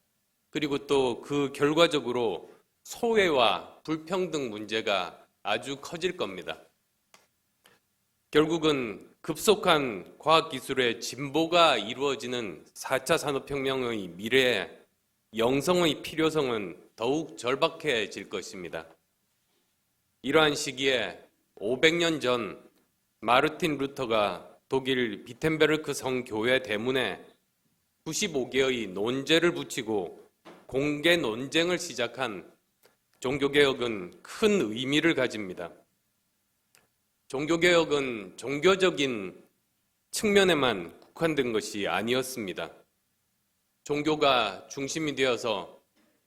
그리고 또 그 결과적으로 소외와 불평등 문제가 아주 커질 겁니다. 결국은 급속한 과학기술의 진보가 이루어지는 4차 산업혁명의 미래에 영성의 필요성은 더욱 절박해질 것입니다. 이러한 시기에 500년 전 마르틴 루터가 독일 비텐베르크 성교회 대문에 95개의 논제를 붙이고 공개 논쟁을 시작한 종교개혁은 큰 의미를 가집니다. 종교개혁은 종교적인 측면에만 국한된 것이 아니었습니다. 종교가 중심이 되어서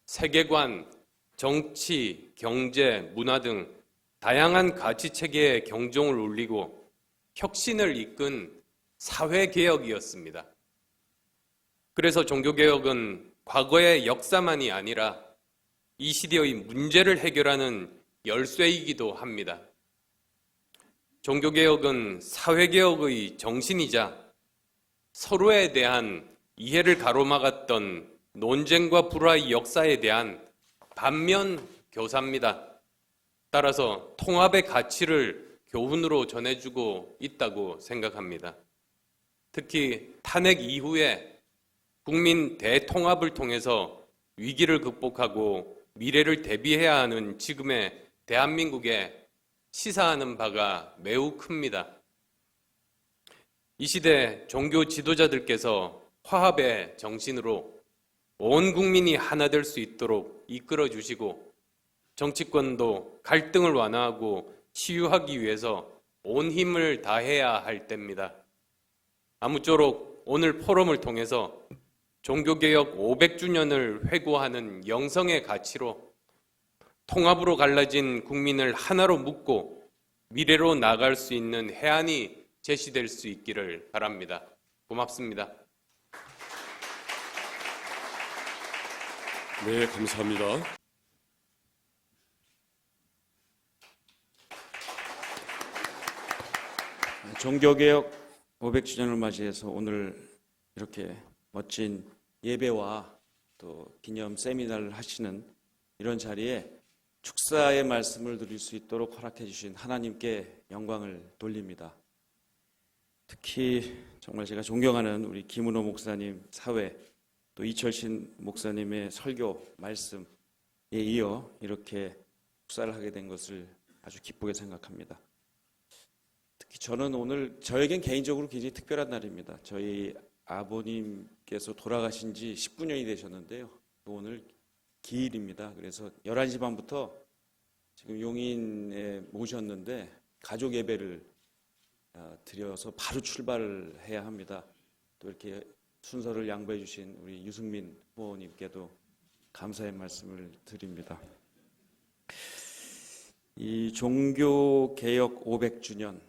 세계관, 정치, 경제, 문화 등 다양한 가치체계의 경종을 울리고 혁신을 이끈 사회개혁이었습니다. 그래서 종교개혁은 과거의 역사만이 아니라 이 시대의 문제를 해결하는 열쇠이기도 합니다. 종교개혁은 사회개혁의 정신이자 서로에 대한 이해를 가로막았던 논쟁과 불화의 역사에 대한 반면 교사입니다. 따라서 통합의 가치를 교훈으로 전해주고 있다고 생각합니다. 특히 탄핵 이후에 국민 대통합을 통해서 위기를 극복하고 미래를 대비해야 하는 지금의 대한민국에 시사하는 바가 매우 큽니다. 이 시대 종교 지도자들께서 화합의 정신으로 온 국민이 하나 될 수 있도록 이끌어 주시고 정치권도 갈등을 완화하고 치유하기 위해서 온 힘을 다해야 할 때입니다. 아무쪼록 오늘 포럼을 통해서 종교개혁 500주년을 회고하는 영성의 가치로 통합으로 갈라진 국민을 하나로 묶고 미래로 나갈 수 있는 해안이 제시될 수 있기를 바랍니다. 고맙습니다. 네, 감사합니다. 종교개혁 500주년을 맞이해서 오늘 이렇게 멋진 예배와 또 기념 세미나를 하시는 이런 자리에 축사의 말씀을 드릴 수 있도록 허락해 주신 하나님께 영광을 돌립니다. 특히 정말 제가 존경하는 우리 김은호 목사님 사회 또 이철신 목사님의 설교 말씀에 이어 이렇게 축사를 하게 된 것을 아주 기쁘게 생각합니다. 특히 저는 오늘 저에겐 개인적으로 굉장히 특별한 날입니다. 저희 아버님께서 돌아가신 지 19년이 되셨는데요. 오늘 기일입니다. 그래서 11시 반부터 지금 용인에 모셨는데 가족 예배를 드려서 바로 출발을 해야 합니다. 또 이렇게 순서를 양보해 주신 우리 유승민 후보님께도 감사의 말씀을 드립니다. 이 종교개혁 500주년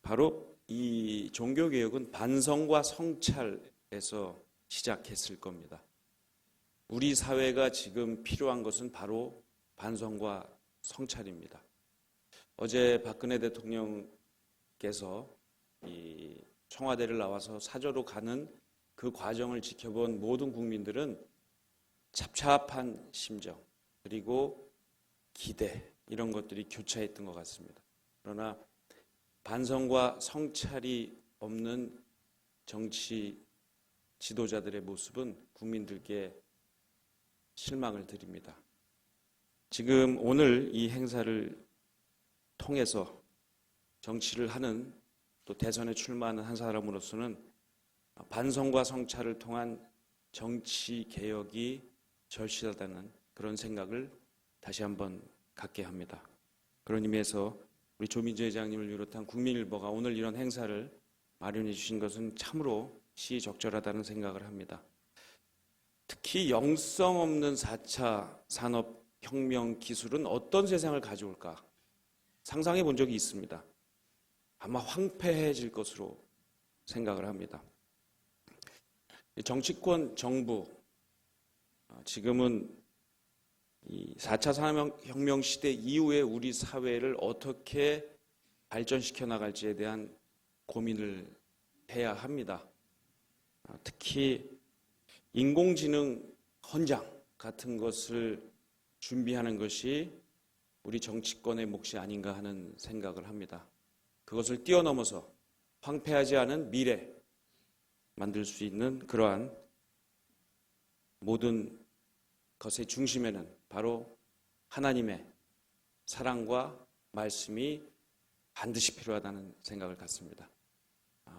바로 이 종교개혁은 반성과 성찰에서 시작했을 겁니다. 우리 사회가 지금 필요한 것은 바로 반성과 성찰입니다. 어제 박근혜 대통령께서 이 청와대를 나와서 사저로 가는 그 과정을 지켜본 모든 국민들은 잡잡한 심정 그리고 기대 이런 것들이 교차했던 것 같습니다. 그러나 반성과 성찰이 없는 정치 지도자들의 모습은 국민들께 실망을 드립니다. 지금 오늘 이 행사를 통해서 정치를 하는 또 대선에 출마하는 한 사람으로서는 반성과 성찰을 통한 정치 개혁이 절실하다는 그런 생각을 다시 한번 갖게 합니다. 그런 의미에서 우리 조민재 회장님을 비롯한 국민일보가 오늘 이런 행사를 마련해 주신 것은 참으로 시적절하다는 생각을 합니다. 특히 영성 없는 4차 산업혁명 기술은 어떤 세상을 가져올까 상상해 본 적이 있습니다. 아마 황폐해질 것으로 생각을 합니다. 정치권, 정부, 지금은 이 4차 산업혁명 시대 이후에 우리 사회를 어떻게 발전시켜 나갈지에 대한 고민을 해야 합니다. 특히 인공지능 헌장 같은 것을 준비하는 것이 우리 정치권의 몫이 아닌가 하는 생각을 합니다. 그것을 뛰어넘어서 황폐하지 않은 미래 만들 수 있는 그러한 모든 것의 중심에는 바로 하나님의 사랑과 말씀이 반드시 필요하다는 생각을 갖습니다.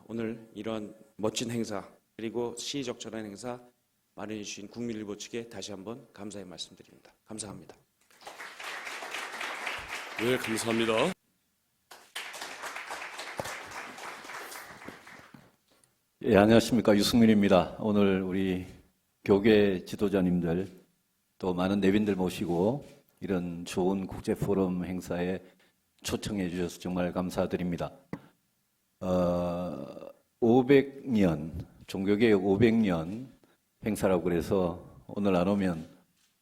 오늘 이런 멋진 행사 그리고 시의적절한 행사 마련해 주신 국민일보 측에 다시 한번 감사의 말씀드립니다. 감사합니다. 네, 감사합니다. 예, 안녕하십니까. 유승민입니다. 오늘 우리 교계 지도자님들 또 많은 내빈들 모시고 이런 좋은 국제 포럼 행사에 초청해 주셔서 정말 감사드립니다. 500년, 종교개혁 500년 행사라고 그래서 오늘 안 오면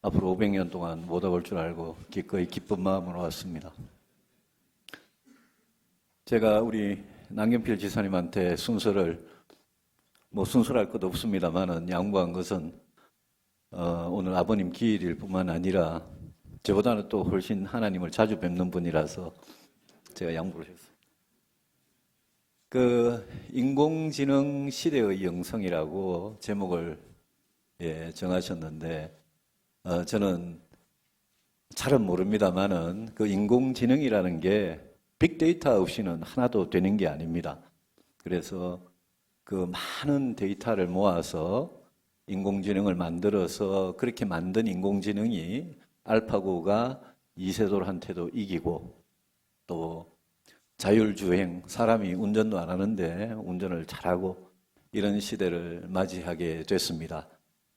앞으로 500년 동안 못 와볼 줄 알고 기꺼이 기쁜 마음으로 왔습니다. 제가 우리 남경필 지사님한테 순서를 순서랄 것도 없습니다만은 양보한 것은 오늘 아버님 기일일 뿐만 아니라 저보다는 또 훨씬 하나님을 자주 뵙는 분이라서 제가 양보를 했어요. 그 인공지능 시대의 영성이라고 제목을 정하셨는데 저는 잘은 모릅니다만은 그 인공지능이라는 게 빅데이터 없이는 하나도 되는 게 아닙니다. 그래서 그 많은 데이터를 모아서 인공지능을 만들어서 그렇게 만든 인공지능이 알파고가 이세돌한테도 이기고 또 자율주행, 사람이 운전도 안 하는데 운전을 잘하고 이런 시대를 맞이하게 됐습니다.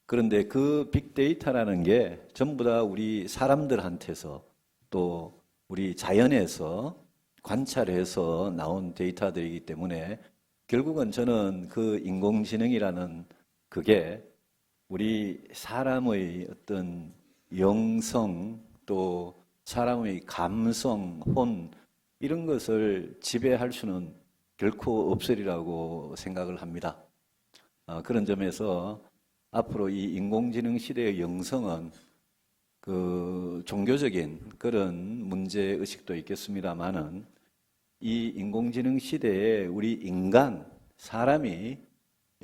그런데 그 빅데이터라는 게 전부 다 우리 사람들한테서 또 우리 자연에서 관찰해서 나온 데이터들이기 때문에 결국은 저는 그 인공지능이라는 그게 우리 사람의 어떤 영성 또 사람의 감성, 혼 이런 것을 지배할 수는 결코 없으리라고 생각을 합니다. 그런 점에서 앞으로 이 인공지능 시대의 영성은 그 종교적인 그런 문제의식도 있겠습니다만은 이 인공지능 시대에 우리 인간, 사람이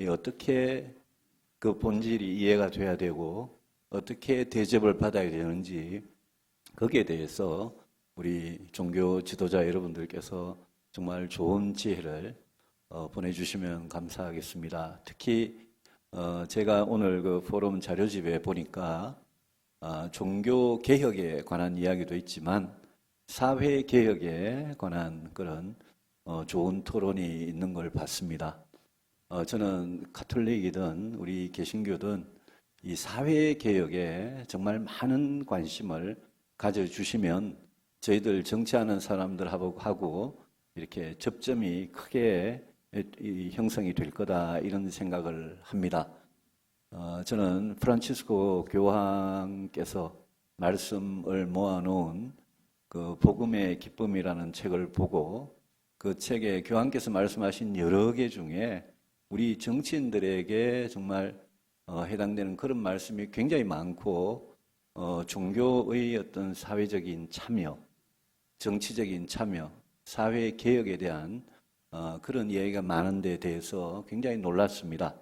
어떻게 그 본질이 이해가 돼야 되고 어떻게 대접을 받아야 되는지 거기에 대해서 우리 종교 지도자 여러분들께서 정말 좋은 지혜를 보내주시면 감사하겠습니다. 특히 제가 오늘 그 포럼 자료집에 보니까 종교 개혁에 관한 이야기도 있지만 사회 개혁에 관한 그런 좋은 토론이 있는 걸 봤습니다. 저는 가톨릭이든 우리 개신교든 이 사회 개혁에 정말 많은 관심을 가져주시면 저희들 정치하는 사람들하고 이렇게 접점이 크게 형성이 될 거다 이런 생각을 합니다. 저는 프란치스코 교황께서 말씀을 모아놓은 그 복음의 기쁨이라는 책을 보고 그 책에 교황께서 말씀하신 여러 개 중에 우리 정치인들에게 정말 해당되는 그런 말씀이 굉장히 많고 종교의 어떤 사회적인 참여, 정치적인 참여, 사회 개혁에 대한 그런 이야기가 많은 데 대해서 굉장히 놀랐습니다.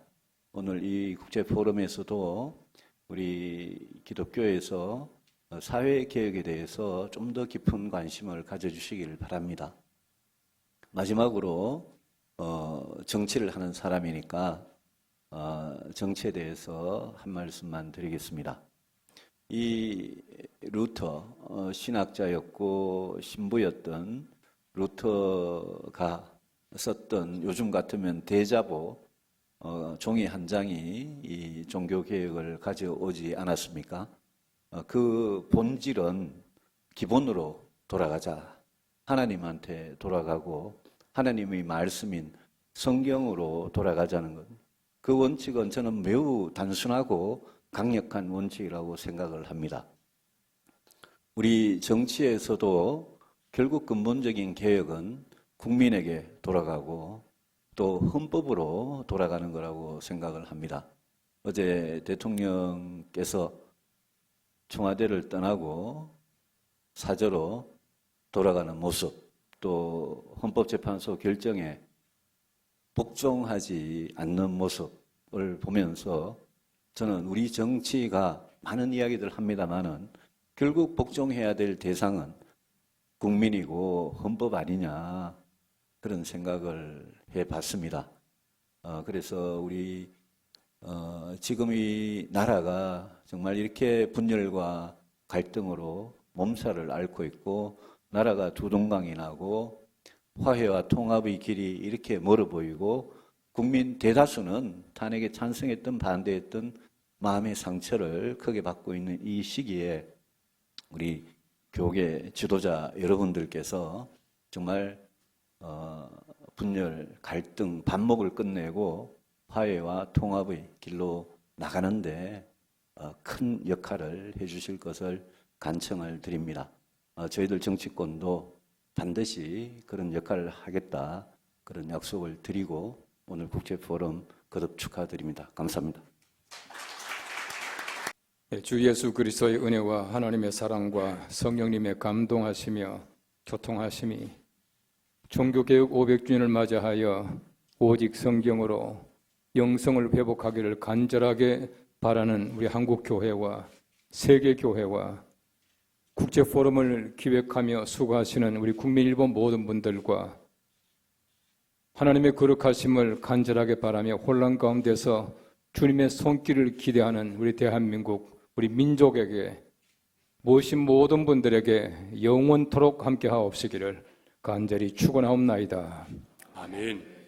오늘 이 국제 포럼에서도 우리 기독교에서 사회 개혁에 대해서 좀 더 깊은 관심을 가져주시길 바랍니다. 마지막으로 정치를 하는 사람이니까 정치에 대해서 한 말씀만 드리겠습니다. 이 루터 신학자였고 신부였던 루터가 썼던 요즘 같으면 대자보 종이 한 장이 이 종교개혁을 가져오지 않았습니까? 그 본질은 기본으로 돌아가자. 하나님한테 돌아가고 하나님의 말씀인 성경으로 돌아가자는 것. 그 원칙은 저는 매우 단순하고 강력한 원칙이라고 생각을 합니다. 우리 정치에서도 결국 근본적인 개혁은 국민에게 돌아가고 또 헌법으로 돌아가는 거라고 생각을 합니다. 어제 대통령께서 청와대를 떠나고 사저로 돌아가는 모습, 또 헌법재판소 결정에 복종하지 않는 모습을 보면서 저는 우리 정치가 많은 이야기들 합니다마는 결국 복종해야 될 대상은 국민이고 헌법 아니냐 그런 생각을 해봤습니다. 그래서 우리 지금 이 나라가 정말 이렇게 분열과 갈등으로 몸살을 앓고 있고 나라가 두동강이 나고 화해와 통합의 길이 이렇게 멀어 보이고 국민 대다수는 탄핵에 찬성했든 반대했든 마음의 상처를 크게 받고 있는 이 시기에 우리 교계 지도자 여러분들께서 정말 분열, 갈등, 반목을 끝내고 화해와 통합의 길로 나가는데 큰 역할을 해주실 것을 간청을 드립니다. 저희들 정치권도 반드시 그런 역할을 하겠다 그런 약속을 드리고 오늘 국제포럼 거듭 축하드립니다. 감사합니다. 주 예수 그리스도의 은혜와 하나님의 사랑과 성령님의 감동하시며 교통하심이 종교개혁 500주년을 맞이하여 오직 성경으로 영성을 회복하기를 간절하게 바라는 우리 한국교회와 세계교회와 국제포럼을 기획하며 수고하시는 우리 국민일보 모든 분들과 하나님의 거룩하심을 간절하게 바라며 혼란 가운데서 주님의 손길을 기대하는 우리 대한민국, 우리 민족에게 모신 모든 분들에게 영원토록 함께하옵시기를 간절히 축원하옵나이다. 아멘.